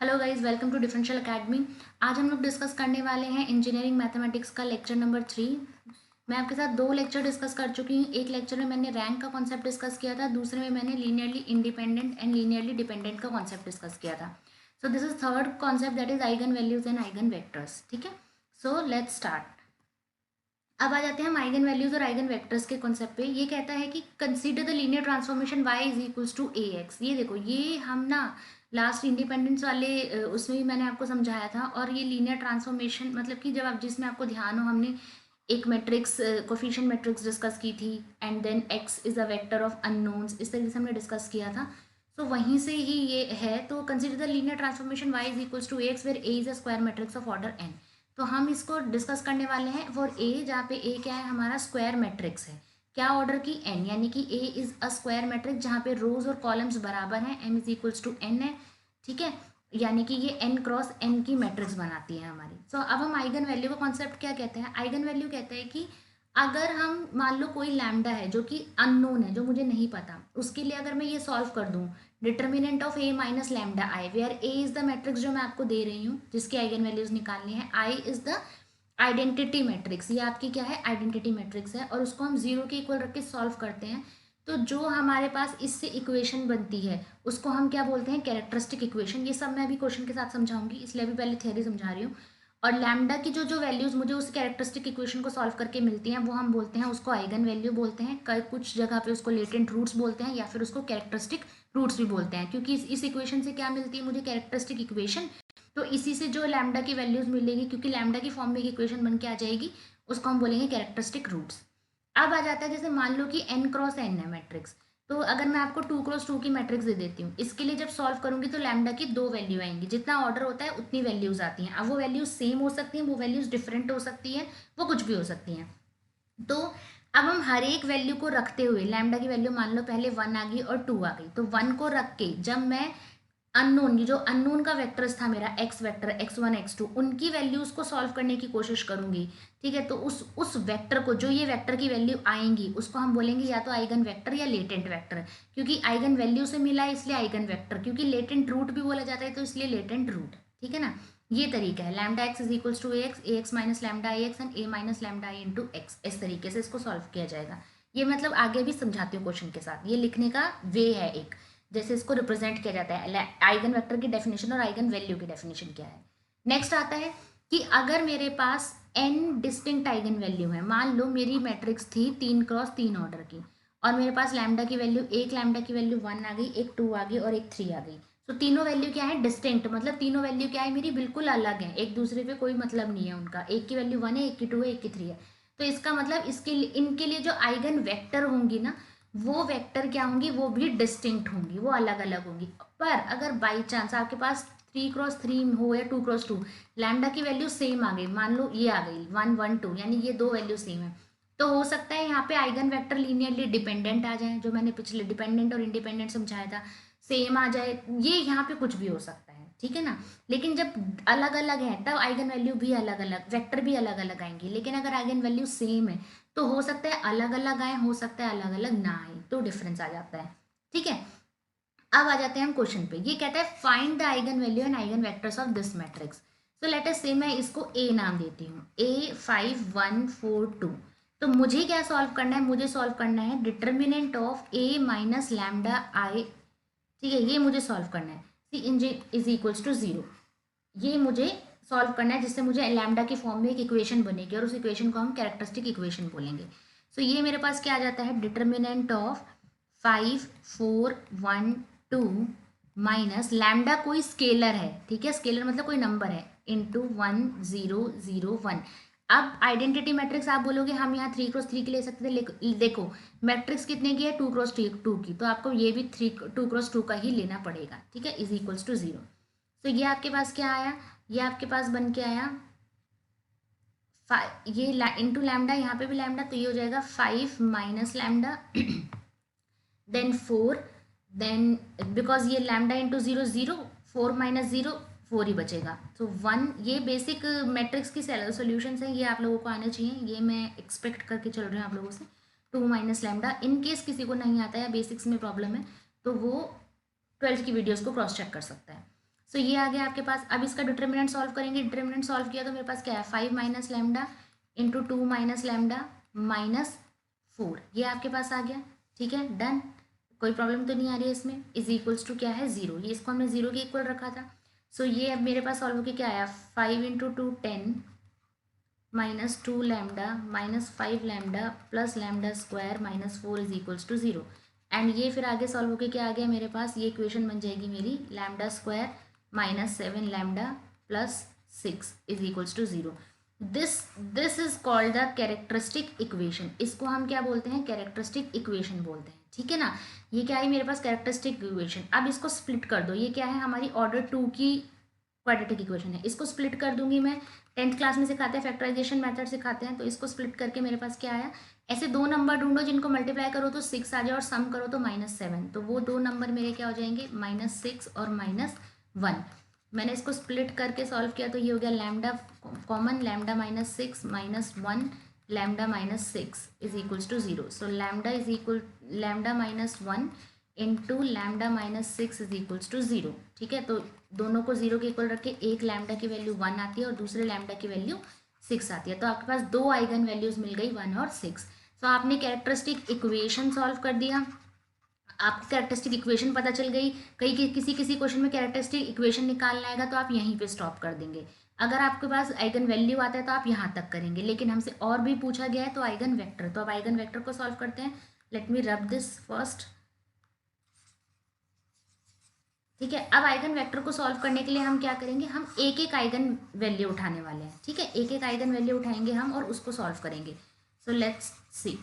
Hello guys, welcome to differential academy. आज हम लोग डिस्कस करने वाले हैं इंजीनियरिंग मैथमेटिक्स का लेक्चर नंबर 3। मैं आपके साथ दो लेक्चर डिस्कस कर चुकी हूँ। एक लेक्चर में मैंने रैंक का कॉन्सेप्ट डिस्कस किया था, दूसरे में मैंने linearly independent and linearly dependent का कॉन्सेप्ट डिस्कस किया था। So this is third concept, that is eigen values and eigen vectors. ठीक है, सो लेट्स स्टार्ट। अब आ जाते हैं हम आइगन वैल्यूज और आइगन वेक्टर्स के कॉन्सेप्ट पे। ये कहता है कि consider the linear transformation y is equals to A X. ये देखो, ये हम ना लास्ट इंडिपेंडेंस वाले उसमें भी मैंने आपको समझाया था। और ये लीनियर ट्रांसफॉर्मेशन मतलब कि जब आप जिसमें आपको ध्यान हो, हमने एक मैट्रिक्स कोफिशिएंट मैट्रिक्स डिस्कस की थी and then x is a vector of unknowns, इस तरीके से हमने डिस्कस किया था। तो वहीं से ही ये है। तो consider the linear transformation y is equals to A x where a is a square matrix of order n। तो हम इसको डिस्कस करने वाले हैं फॉर ए, जहाँ पे ए क्या है, हमारा स्क्वायर मैट्रिक्स है। क्या ऑर्डर की, एन, यानी कि A is a square matrix जहाँ पे रोज और कॉलम्स बराबर हैं, m is equals to n है। ठीक है, यानी कि ये एन क्रॉस एन की मैट्रिक्स बनाती है हमारी। सो अब हम आइगन वैल्यू का कॉन्सेप्ट क्या कहते हैं। आइगन वैल्यू कहते हैं कि अगर हम मान लो कोई लैम्डा है जो कि अननोन है, जो मुझे नहीं पता, उसके लिए अगर मैं ये सॉल्व कर दूं, determinant of A minus lambda I, where A is the matrix जो मैं आपको दे रही हूँ जिसकी आइगन वैल्यूज निकालनी है, I is the identity matrix. ये आपकी क्या है, आइडेंटिटी मैट्रिक्स है। और उसको हम जीरो के इक्वल रख के सॉल्व करते हैं, तो जो हमारे पास इससे इक्वेशन बनती है उसको हम क्या बोलते हैं, कैरेक्टरिस्टिक इक्वेशन। ये सब मैं अभी क्वेश्चन के साथ समझाऊंगी, इसलिए अभी पहले थ्योरी समझा रही हूँ। और लैम्डा की जो जो वैल्यूज मुझे उस कैरेक्टरिस्टिक इक्वेशन को सॉल्व करके मिलती हैं, वो हम बोलते हैं उसको आइगन वैल्यू बोलते हैं। कई कुछ जगह पे उसको लेटेंट रूट्स बोलते हैं, या फिर उसको कैरेक्टरिस्टिक रूट्स भी बोलते हैं, क्योंकि इस इक्वेशन से क्या मिलती है मुझे, कैरेक्टरिस्टिक इक्वेशन। तो इसी से जो लैम्डा की वैल्यूज मिलेगी, क्योंकि लैम्डा की फॉर्म में एक इक्वेशन बन के आ जाएगी, उसको हम बोलेंगे कैरेक्टरिस्टिक रूट्स। अब आ जाता है, जैसे मान लो कि एन क्रॉस एन है मैट्रिक्स। तो अगर मैं आपको 2 क्रॉस 2 की मैट्रिक्स दे देती हूँ, इसके लिए जब सॉल्व करूंगी तो लैम्डा की दो वैल्यू आएंगी। जितना ऑर्डर होता है उतनी वैल्यूज आती हैं। अब वो वैल्यूज सेम हो सकती हैं, वो वैल्यूज डिफरेंट हो सकती हैं, वो कुछ भी हो सकती हैं। तो अब हम हर एक वैल्यू को रखते हुए, लैम्डा की वैल्यू मान लो पहले 1 आ गई और 2 आ गई, तो 1 को रख के जब मैं अननोन, ये जो अननोन का वेक्टर्स था मेरा, एक्स वेक्टर x1 x2, उनकी वैल्यूज को सॉल्व करने की कोशिश करूंगी। ठीक है, तो उस वेक्टर को, जो ये वेक्टर की वैल्यू आएंगी, उसको हम बोलेंगे या तो आइगन वेक्टर या लेटेंट वेक्टर। क्योंकि आइगन वैल्यू से मिला है इसलिए आइगन वेक्टर, क्योंकि लेटेंट रूट भी बोला जाता है तो इसलिए लेटेंट रूट। ठीक है ना, ये तरीका है। Lambda x is equals to A x minus lambda I x and A minus lambda I into x. इस तरीके से इसको सॉल्व किया जाएगा। ये मतलब आगे भी समझाती हूँ क्वेश्चन के साथ, ये लिखने का वे है एक, जैसे इसको रिप्रेजेंट किया जाता है। आइगन वेक्टर की डेफिनेशन और आइगन वैल्यू की डेफिनेशन क्या है। नेक्स्ट आता है कि अगर मेरे पास n डिस्टिंक्ट आइगन वैल्यू है, मान लो मेरी मैट्रिक्स थी 3 क्रॉस 3 ऑर्डर की, और मेरे पास लैम्डा की वैल्यू, एक लैम्डा की वैल्यू 1 आ गई, एक 2 आ गई और एक 3 आ गई। तो तीनों वैल्यू क्या है, डिस्टिंक्ट, मतलब तीनों वैल्यू क्या है मेरी, बिल्कुल अलग है, एक दूसरे पे कोई मतलब नहीं है उनका। एक की वैल्यू 1 है, एक की 2 है, एक की 3 है। तो इसका मतलब इसके लिए, इनके लिए जो आइगन वेक्टर होंगी ना, वो वेक्टर क्या होंगी, वो भी डिस्टिंक्ट होंगी, वो अलग अलग होंगी। पर अगर बाई चांस आपके पास 3 क्रॉस 3 हो या 2 क्रॉस 2, लैम्डा की वैल्यू सेम आ गई, मान लो ये आ गई 1 1 2, यानी ये दो वैल्यू सेम है, तो हो सकता है यहाँ पे आइगन वेक्टर लीनियरली डिपेंडेंट आ जाए, जो मैंने पिछले डिपेंडेंट और इंडिपेंडेंट समझाया था, सेम आ जाए। ये यहाँ पे कुछ भी हो सकता है, ठीक है ना। लेकिन जब अलग अलग है तब आइगन वैल्यू भी अलग अलग, वेक्टर भी अलग अलग आएंगे। लेकिन अगर आइगन वैल्यू सेम है तो हो सकता है अलग अलग आए, हो सकता है अलग अलग ना आए, तो डिफरेंस आ जाता है। ठीक है, अब आ जाते हैं हम क्वेश्चन पे। ये कहता है find the eigen value and eigen vectors of this matrix. So let अस से मैं इसको ए नाम देती हूँ, A5 1 4 2। तो मुझे क्या सॉल्व करना है, मुझे सॉल्व करना है determinant of A minus lambda I. ठीक है, ये मुझे सॉल्व करना है। C in J is equals to 0, ये मुझे सॉल्व करना है, जिससे मुझे लैम्डा की फॉर्म में एक इक्वेशन बनेगी और उस इक्वेशन को हम कैरेक्टरिस्टिक इक्वेशन बोलेंगे। सो ये मेरे पास क्या आ जाता है, डिटर्मिनेंट ऑफ 5 4 1 2 माइनस लैम्डा कोई स्केलर है, ठीक है, स्केलर मतलब कोई नंबर है, इंटू 1 0 0 1। अब आइडेंटिटी मैट्रिक्स आप बोलोगे हम यहाँ 3 क्रॉस 3 की ले सकते थे, देखो मैट्रिक्स कितने की है, 2 क्रॉस 2 की, तो आपको ये भी 2 क्रॉस 2 का ही लेना पड़ेगा। ठीक है, इज इक्वल्स टू 0। तो ये आपके पास क्या आया, ये आपके पास बन के आया ये इंटू लैम्डा, यहाँ पे भी लैम्डा, तो ये हो जाएगा 5 minus lambda then 4, then because ये लैम्डा इंटू 0 0, 4 माइनस 0 4 ही बचेगा, तो 1। ये बेसिक मैट्रिक्स की सोल्यूशन है, ये आप लोगों को आने चाहिए, ये मैं एक्सपेक्ट करके चल रही हूँ आप लोगों से। 2 माइनस लैम्डा, इन केस किसी को नहीं आता है, बेसिक्स में प्रॉब्लम है, तो वो 12th की वीडियोस को क्रॉस चेक कर सकता है। सो ये आ गया आपके पास। अब इसका डिटर्मिनेंट सॉल्व करेंगे। डिटर्मिनेंट सॉल्व किया तो मेरे पास क्या है, 5 minus lambda into 2 minus lambda minus 4, ये आपके पास आ गया। ठीक है, डन, कोई प्रॉब्लम तो नहीं आ रही है इसमें। इज इक्वल्स टू क्या है, 0, ये इसको हमने 0 के इक्वल रखा था। सो ये अब मेरे पास सॉल्व होकर क्या आया, 5 into 2 10 minus 2 lambda minus 5 lambda plus lambda square minus 4 is equals to 0। And ये फिर आगे सॉल्व होकर क्या आ गया मेरे पास, ये इक्वेशन बन जाएगी मेरी lambda square minus 7 lambda plus 6 is equals to 0। This is called the characteristic equation. इसको हम क्या बोलते हैं, कैरेक्टरिस्टिक इक्वेशन बोलते हैं। ठीक है ना, ये क्या है मेरे पास, कैरेक्टरिस्टिक इक्वेशन। अब इसको स्प्लिट कर दो, ये क्या है, हमारी ऑर्डर 2 की क्वाड्रेटिक इक्वेशन है। इसको स्प्लिट कर दूंगी मैं, 10th क्लास में सिखाते हैं, फैक्टराइजेशन मेथड सिखाते हैं। तो इसको स्प्लिट करके मेरे पास क्या आया, ऐसे दो नंबर ढूंढो जिनको मल्टीप्लाई करो तो 6 आ जाए और सम करो तो -7। तो वो दो नंबर मेरे क्या हो जाएंगे, -6 और -1। मैंने इसको स्प्लिट करके सॉल्व किया तो ये हो गया lambda common, lambda -6 -1 lambda -6 is equals to 0। So lambda is equal lambda -1 into lambda -6 is equals to 0। ठीक है, तो दोनों को 0 के इक्वल रख के एक लैम्डा की वैल्यू 1 आती है और दूसरे लैम्डा की वैल्यू 6 आती है। तो आपके पास दो आइगन वैल्यूज मिल गई, 1 और 6। सो आपने कैरेक्टरिस्टिक इक्वेशन सॉल्व कर दिया, आपको कैरेक्टरिस्टिक इक्वेशन पता चल गई। कहीं किसी किसी क्वेश्चन में कैरेक्टरिस्टिक इक्वेशन निकालना आएगा तो आप यहीं पे स्टॉप कर देंगे। अगर आपके पास आइगन वैल्यू आता है तो आप यहाँ तक करेंगे, लेकिन हमसे और भी पूछा गया है तो आइगन वेक्टर। तो अब आइगन वेक्टर को सॉल्व करते हैं। Let me rub this first. ठीक है, अब आइगन वेक्टर को सॉल्व करने के लिए हम क्या करेंगे, हम एक एक आइगन वैल्यू उठाने वाले हैं। ठीक है, एक एक आइगन वैल्यू उठाएंगे हम और उसको सॉल्व करेंगे। So let's see.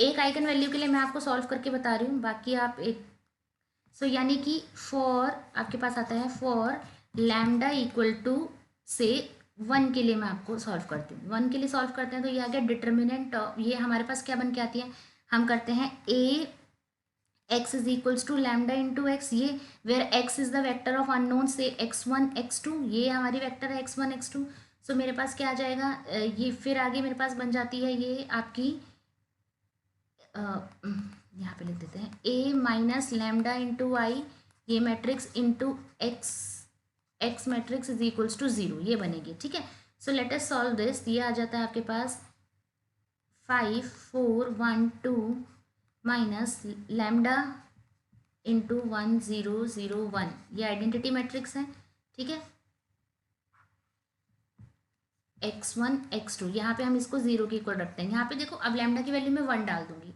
एक आइगन वैल्यू के लिए मैं आपको सॉल्व करके बता रही हूँ, बाकी आप एक यानी कि फॉर आपके पास आता है फॉर लैम्डा इक्वल टू से 1 के लिए मैं आपको सॉल्व करती हूँ। 1 के लिए सॉल्व करते हैं तो ये आ गया डिटर्मिनेंट। ये हमारे पास क्या बन के आती है, हम करते हैं A X is equals to lambda into X, ये where X is the vector of unknown से x1 x2, ये हमारी वेक्टर है x1 x2। सो मेरे पास क्या आ जाएगा, ये फिर आगे मेरे पास बन जाती है ये आपकी यहाँ पे लिख देते हैं a minus lambda into I, ये matrix into x matrix is equals to 0, ये बनेगी। ठीक है, so let us solve this. ये आ जाता है आपके पास 5 4 1 2 माइनस लैम्डा इंटू 1 0 0 1, ये आइडेंटिटी मैट्रिक्स है। ठीक है, x1 x2, यहाँ पे हम इसको 0 के इक्वल रखते हैं। यहाँ पे देखो, अब लैम्डा की वैल्यू मैं 1 डाल दूंगी।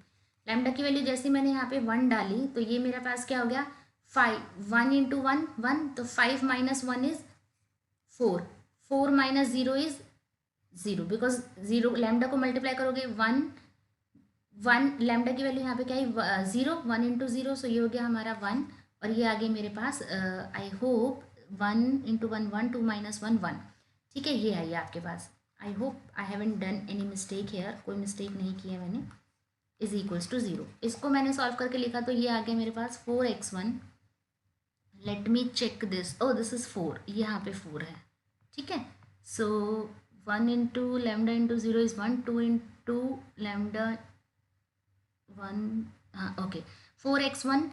लैम्डा की वैल्यू जैसे मैंने यहाँ पे 1 डाली तो ये मेरे पास क्या हो गया, 5 1 इंटू 1 1, तो 5 minus 1 is 4, 4 minus 0 is 0, because 0 lambda को मल्टीप्लाई करोगे 1 लैम्डा की वैल्यू यहाँ पे क्या है 0, 1 इंटू 0, सो ये हो गया हमारा 1। और ये आगे मेरे पास आई होप 1 इंटू 1 1, 2 माइनस 1 1। ठीक है, ये आई आपके पास। I hope I haven't done any mistake here, कोई मिस्टेक नहीं किया मैंने। इज इक्वल्स टू 0, इसको मैंने सॉल्व करके लिखा तो ये आ गया मेरे पास 4x1। Let me check this, oh this is 4, यहाँ पे 4 है। ठीक है, सो 1 into lambda into 0 is 1, 2 into lambda 1, हाँ okay, 4x1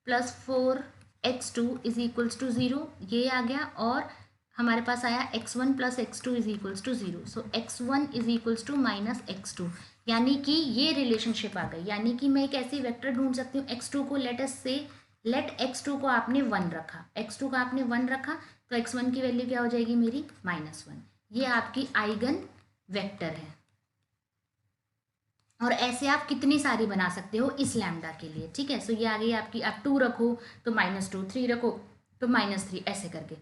plus 4x2 is equals to 0, ये आ गया। और हमारे पास आया x1 plus x2 is equals to 0, so x1 is equals to minus x2, यानी कि ये रिलेशनशिप आ गई। यानी कि मैं एक ऐसी वेक्टर ढूंढ सकती हूँ x2 को, लेट अस से लेट x2 को आपने 1 रखा, x2 को आपने 1 रखा तो x1 की वैल्यू क्या हो जाएगी मेरी -1। ये आपकी आइगन वेक्टर है। और ऐसे आप कितनी सारी बना सकते हो इस लैम्डा के लिए। ठीक है, सो ये आ गई आपकी, आप 2 रखो तो -2, 3 रखो तो -3, ऐसे करके।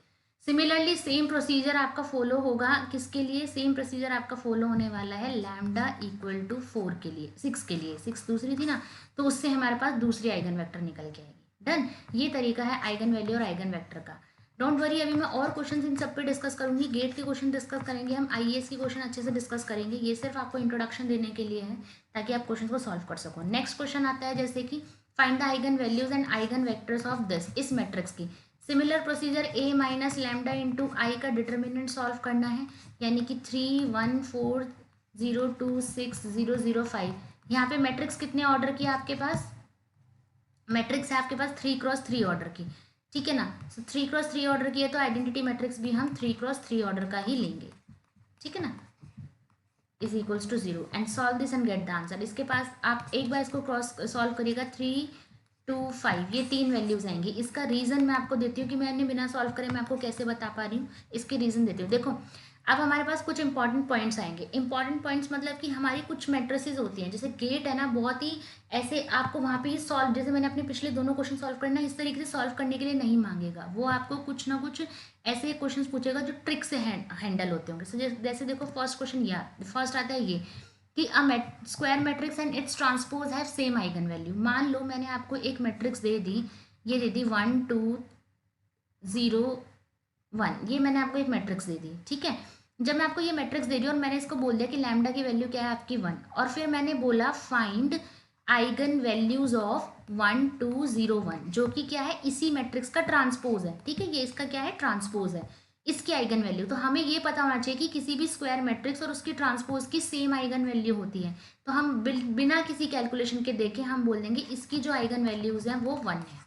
सिमिलरली सेम प्रोसीजर आपका फॉलो होगा, किसके लिए, सेम प्रोसीजर आपका फॉलो होने वाला है लैम्डा इक्वल टू 4 के लिए, 6 के लिए। 6 दूसरी थी ना, तो उससे हमारे पास दूसरी आइगन वेक्टर निकल के आएगी। डन, ये तरीका है आइगन वैल्यू और आइगन वेक्टर का। डोंट वरी, अभी मैं और क्वेश्चन इन सब पे डिस्कस करूंगी। गेट के क्वेश्चन डिस्कस करेंगे हम, आईएएस के क्वेश्चन अच्छे से डिस्कस करेंगे। ये सिर्फ आपको इंट्रोडक्शन देने के लिए है ताकि आप क्वेश्चन को सॉल्व कर सको। नेक्स्ट क्वेश्चन आता है जैसे कि find the eigen values and eigen vectors of this, इस मैट्रिक्स की similar procedure a minus lambda into I का डिटर्मिनेंट सॉल्व करना है, यानी कि 3 1 4 0 2 6 0 0 5। यहाँ पे मैट्रिक्स कितने ऑर्डर की है आपके पास? मैट्रिक्स है आपके पास 3x3 ऑर्डर की, ठीक है ना। सो 3x3 ऑर्डर की है तो आइडेंटिटी मैट्रिक्स भी हम 3x3 ऑर्डर का ही लेंगे, ठीक है ना। Is equals to 0 and solve this and get the answer. इसके पास आप एक बार इसको क्रॉस सॉल्व करिएगा, 3 2 5 ये 3 वैल्यूज आएंगी। इसका रीज़न मैं आपको देती हूँ कि मैंने बिना सॉल्व करे मैं आपको कैसे बता पा रही हूँ, इसके रीज़न देती हूँ। देखो अब हमारे पास कुछ इंपॉर्टेंट पॉइंट्स आएंगे। इंपॉर्टेंट पॉइंट्स मतलब कि हमारी कुछ मैट्रिसेस होती हैं, जैसे गेट है ना, बहुत ही ऐसे आपको वहाँ पे सॉल्व, जैसे मैंने अपने पिछले दोनों क्वेश्चन सॉल्व करना इस तरीके से सॉल्व करने के लिए नहीं मांगेगा। वो आपको कुछ ना कुछ ऐसे क्वेश्चन पूछेगा जो ट्रिक से हैंडल होते होंगे। सो जैसे देखो फर्स्ट क्वेश्चन या फर्स्ट आता है ये कि square matrix and it's transpose have same eigen value. मान लो मैंने आपको एक मैट्रिक्स दे दी, ये दे दी 1 2 0 1, ये मैंने आपको एक मैट्रिक्स दे दी, ठीक है। जब मैं आपको ये मैट्रिक्स दे दी और मैंने इसको बोल दिया कि लैम्डा की वैल्यू क्या है आपकी 1, और फिर मैंने बोला फाइंड आइगन वैल्यूज ऑफ 1 2 0 1, जो कि क्या है इसी मैट्रिक्स का ट्रांसपोज है, ठीक है। ये इसका क्या है ट्रांसपोज है, इसकी आइगन वैल्यू। तो हमें ये पता होना चाहिए कि किसी भी स्क्वायर मैट्रिक्स और उसकी ट्रांसपोज की सेम आइगन वैल्यू होती है। तो हम बिना किसी कैलकुलेशन के देखे हम बोल देंगे इसकी जो आइगन वैल्यूज हैं वो 1 है,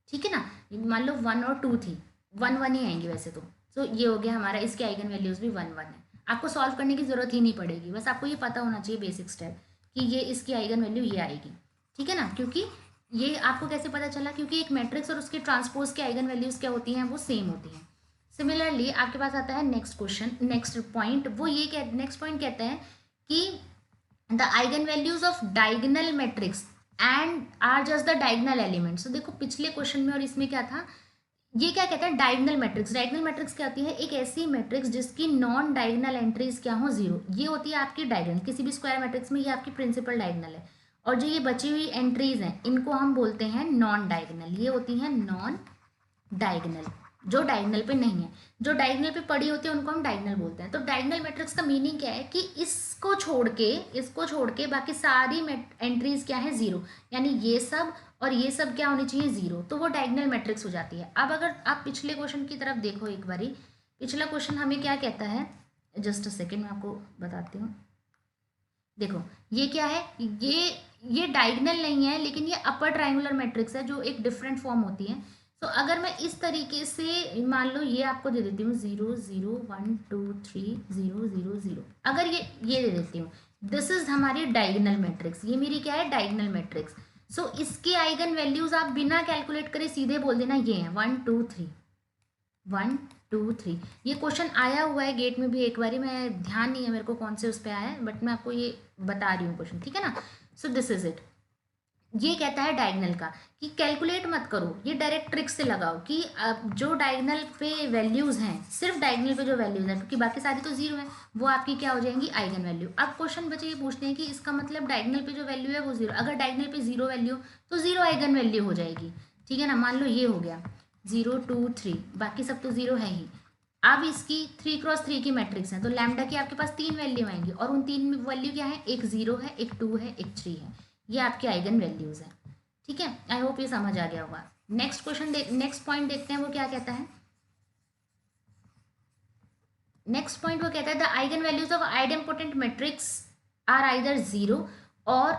ठीक है ना। मान लो 1 और 2 थी, 1 1 ही आएंगी वैसे तो ये हो गया हमारा, इसके आइगन वैल्यूज भी 1 1 है। आपको सॉल्व करने की जरूरत ही नहीं पड़ेगी, बस आपको ये पता होना चाहिए बेसिक स्टेप कि ये इसकी आइगन वैल्यू ये आएगी, ठीक है ना। क्योंकि ये आपको कैसे पता चला, क्योंकि एक मैट्रिक्स और उसके ट्रांसपोज के आइगन वैल्यूज क्या होती हैं, वो सेम होती हैं। सिमिलरली आपके पास आता है नेक्स्ट क्वेश्चन, नेक्स्ट पॉइंट, वो ये नेक्स्ट पॉइंट कहता है कि the eigen values of diagonal matrix and are just the diagonal elements. तो देखो पिछले क्वेश्चन में और इसमें क्या था, ये क्या कहता है डायगोनल मैट्रिक्स। डायगोनल मैट्रिक्स क्या होती है, एक ऐसी मैट्रिक्स जिसकी नॉन डायगोनल एंट्रीज क्या हो 0, ये होती है आपकी डायगोनल। किसी भी स्क्वायर मैट्रिक्स में ये आपकी प्रिंसिपल डायगोनल है, और जो ये बची हुई एंट्रीज हैं इनको हम बोलते हैं नॉन डायगोनल, ये होती हैं नॉन डायगोनल, जो डायगोनल पे नहीं है। जो डायगोनल पे पड़ी होती है उनको हम डायगोनल बोलते हैं। तो डायगोनल मैट्रिक्स का मीनिंग क्या है कि इसको छोड़ के बाकी सारी एंट्रीज क्या है 0, यानी ये सब और ये सब क्या होनी चाहिए 0, तो वो डायगोनल मैट्रिक्स हो जाती है। अब अगर आप पिछले क्वेश्चन की तरफ देखो एक बारी, पिछला क्वेश्चन हमें क्या कहता है, जस्ट अ सेकेंड मैं आपको बताती हूँ। देखो ये क्या है, ये डायगोनल नहीं है लेकिन ये अपर ट्रायंगुलर मैट्रिक्स है जो एक डिफरेंट फॉर्म होती है। तो अगर मैं इस तरीके से मान लो ये आपको दे देती हूँ 0 0 1 2 3 0 0 0, अगर ये दे देती हूँ, दिस इज हमारी डायगोनल मैट्रिक्स, ये मेरी क्या है डायगोनल मैट्रिक्स। सो इसके आइगन वैल्यूज आप बिना कैलकुलेट करे सीधे बोल देना ये है 1 2 3 1 2 3। ये क्वेश्चन आया हुआ है गेट में भी एक बारी, मैं ध्यान नहीं है मेरे को कौन से उस पर आया है, बट मैं आपको ये बता रही हूँ क्वेश्चन, ठीक है ना। So this is it. ये कहता है डायगोनल का कि कैलकुलेट मत करो, ये डायरेक्ट ट्रिक से लगाओ कि अब जो डायगोनल पे वैल्यूज हैं, सिर्फ डायगोनल पे जो वैल्यूज हैं, क्योंकि बाकी सारी तो 0 है, वो आपकी क्या हो जाएंगी आइगन वैल्यू। अब क्वेश्चन बचे ये पूछते हैं कि इसका मतलब डायगोनल पे जो वैल्यू है वो 0, अगर डायगोनल पे 0 वैल्यू तो 0 आइगन वैल्यू हो जाएगी, ठीक है ना। मान लो ये हो गया 0 2 3, बाकी सब तो 0 है ही। अब इसकी 3x3 की मैट्रिक्स है तो लैम्डा की आपके पास 3 वैल्यू आएंगी, और उन 3 वैल्यू क्या है, एक 0 है, एक 2 है, एक 3 है, ये आपके आइगन वैल्यूज हैं, ठीक है। आई होप ये समझ आ गया होगा। नेक्स्ट क्वेश्चन नेक्स्ट पॉइंट देखते हैं वो क्या कहता है। नेक्स्ट पॉइंट वो कहता है the eigen values of idempotent matrix are either 0 और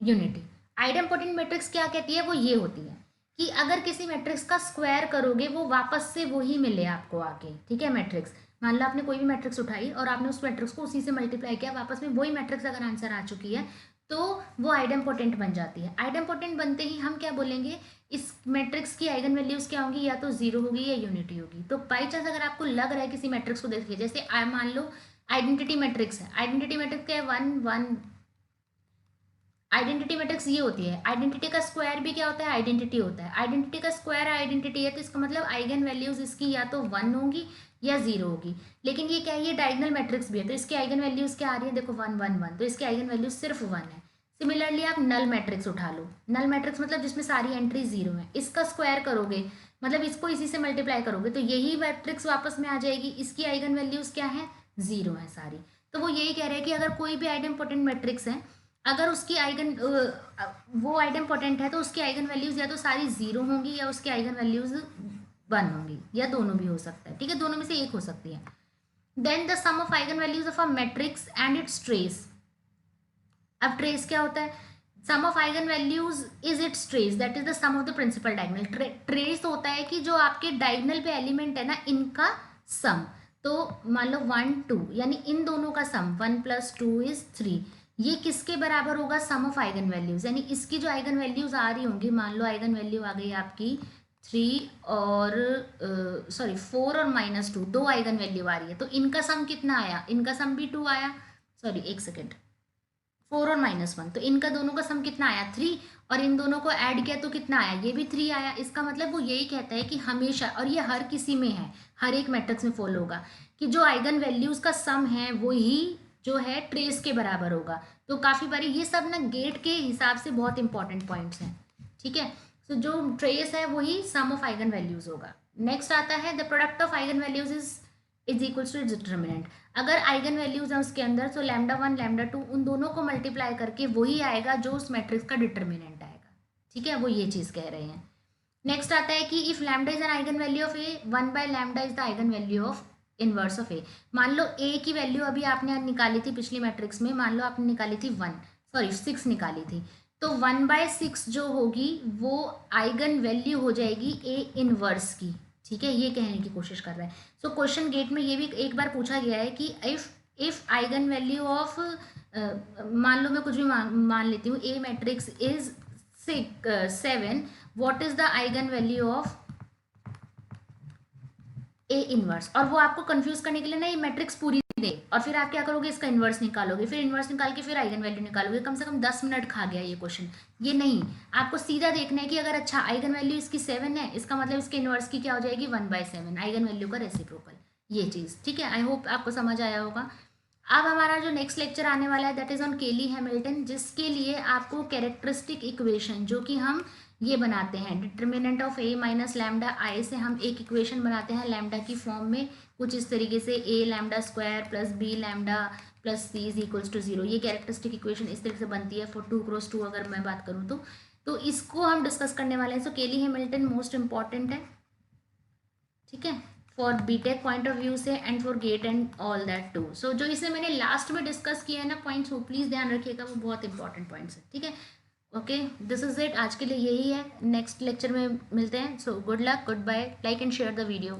यूनिटी। आइडेम्पोटेंट मैट्रिक्स क्या कहती है, वो ये होती है कि अगर किसी मैट्रिक्स का स्क्वायर करोगे वो वापस से वही मिले आपको आके, ठीक है। मैट्रिक्स मान लो आपने कोई भी मैट्रिक्स उठाई और आपने उस मैट्रिक्स को उसी से मल्टीप्लाई किया, वापस में वही मैट्रिक्स अगर आंसर आ चुकी है तो वो आइडेम्पोटेंट बन जाती है। आइडेम्पोटेंट बनते ही हम क्या बोलेंगे, इस मैट्रिक्स की आइगन वैल्यूज क्या होंगी, या तो 0 होगी या यूनिटी होगी। तो बाई चांस अगर आपको लग रहा है किसी मैट्रिक्स को देखिए, जैसे मान लो आइडेंटिटी मैट्रिक्स है, आइडेंटिटी मैट्रिक्स क्या है 1 1, आइडेंटिटी मैट्रिक्स ये होती है। आइडेंटिटी का स्क्वायर भी क्या होता है, आइडेंटिटी होता है। आइडेंटिटी का स्क्वायर आइडेंटिटी है तो इसका मतलब आइगन वैल्यूज इसकी या तो 1 होगी या 0 होगी। लेकिन ये क्या है, ये डायगोनल मैट्रिक्स भी है तो इसकी आइगन वैल्यूज क्या आ रही है, देखो 1 1 1, तो इसकी आइगन वैल्यूज सिर्फ 1 है। सिमिलरली आप नल मैट्रिक्स उठा लो, नल मैट्रिक्स मतलब जिसमें सारी एंट्री 0 है, इसका स्क्वायर करोगे मतलब इसको इसी से मल्टीप्लाई करोगे तो यही मैट्रिक्स वापस में आ जाएगी, इसकी आइगन वैल्यूज क्या है 0 है सारी। तो वो यही कह रहे हैं कि अगर कोई भी आइडेम्पोटेंट मैट्रिक्स है, अगर उसकी आइगन वो आइडेम्पोटेंट है तो उसकी आइगन वैल्यूज या तो सारी 0 होंगी या उसकी आइगन वैल्यूज 1 होंगी, या दोनों भी हो सकता है, ठीक है, दोनों में से एक हो सकती है। Then the sum of eigen values of a matrix and its trace. अब ट्रेस क्या होता है? Sum of eigen values is its trace, that is the sum of the principal diagonal. Trace होता है कि जो आपके डायगोनल पे एलिमेंट है ना, इनका सम। तो मान लो 1 2, यानी इन दोनों का सम 1 + 2 = 3, ये किसके बराबर होगा? सम ऑफ आइगन वैल्यूज, यानी इसकी जो आइगन वैल्यूज आ रही होंगी, मान लो आइगन वैल्यू आ गई आपकी 3 और 4 और -2, दो आइगन वैल्यू आ रही है, तो इनका सम कितना आया? इनका सम भी 2 आया, सॉरी एक सेकेंड, 4 और -1, तो इनका दोनों का सम कितना आया? 3, और इन दोनों को ऐड किया तो कितना आया? ये भी 3 आया। इसका मतलब वो यही कहता है कि हमेशा, और ये हर किसी में है, हर एक मैट्रिक्स में फॉलो होगा, कि जो आइगन वैल्यूज का सम है वो ही जो है ट्रेस के बराबर होगा। तो काफ़ी बारी ये सब ना गेट के हिसाब से बहुत इंपॉर्टेंट पॉइंट्स हैं, ठीक है। तो जो ट्रेस है वही सम ऑफ आइगन वैल्यूज होगा। नेक्स्ट आता है the product of eigen values is equals to determinant. अगर आइगन वैल्यूज है उसके अंदर, तो λ1 λ2 उन दोनों को मल्टीप्लाई करके वही आएगा जो उस मैट्रिक्स का डिटर्मिनेंट आएगा, ठीक है, वो ये चीज़ कह रहे हैं। नेक्स्ट आता है कि if lambda is an eigen value of A, 1/λ is the eigen value of inverse of A. मान लो ए की वैल्यू अभी आपने निकाली थी पिछली मैट्रिक्स में, मान लो आपने निकाली थी 6 निकाली थी, तो 1/6 जो होगी वो आइगन वैल्यू हो जाएगी ए इनवर्स की, ठीक है, ये कहने की कोशिश कर रहा है। सो क्वेश्चन गेट में ये भी एक बार पूछा गया है कि इफ आइगन वैल्यू ऑफ, मान लो मैं कुछ भी मान लेती हूँ, A matrix is 7, what is the eigen value of A inverse. और वो आपको कंफ्यूज करने के लिए ना ये मैट्रिक्स पूरी दे, और फिर आप क्या करोगे? इसका इन्वर्स निकालोगे, फिर इन्वर्स निकाल के फिर आइगन वैल्यू निकालोगे। कम से कम 10 मिनट खा गया ये क्वेश्चन। ये नहीं, आपको सीधा देखना है कि अगर अच्छा आइगन वैल्यू इसकी 7 है, इसका मतलब इसके इन्वर्स की क्या हो जाएगी? 1/7, आइगन वैल्यू का रेसिप्रोकल, ये चीज़, ठीक है। आई होप आपको समझ आया होगा। अब हमारा जो नेक्स्ट लेक्चर आने वाला है दैट इज़ ऑन केली हैमिल्टन, जिसके लिए आपको कैरेक्टरिस्टिक इक्वेशन, जो कि हम ये बनाते हैं determinant of A minus lambda I से हम एक इक्वेशन बनाते हैं लैम्डा की फॉर्म में, कुछ इस तरीके से A lambda square plus B lambda plus C is equals to 0। ये कैरेक्टरिस्टिक इक्वेशन इस तरीके से बनती है फॉर 2x2 अगर मैं बात करूँ तो इसको हम डिस्कस करने वाले हैं। सो केली हैमिल्टन मोस्ट इंपॉर्टेंट है, ठीक है, for BTech point of view से and for GATE and all that too. So जो इसे मैंने लास्ट में डिस्कस किया है ना पॉइंट्स, वो प्लीज़ ध्यान रखिएगा, वो बहुत इंपॉर्टेंट पॉइंट्स है, ठीक है। ओके, दिस इज इट, आज के लिए यही है, नेक्स्ट लेक्चर में मिलते हैं। So good luck, goodbye, like and share the video.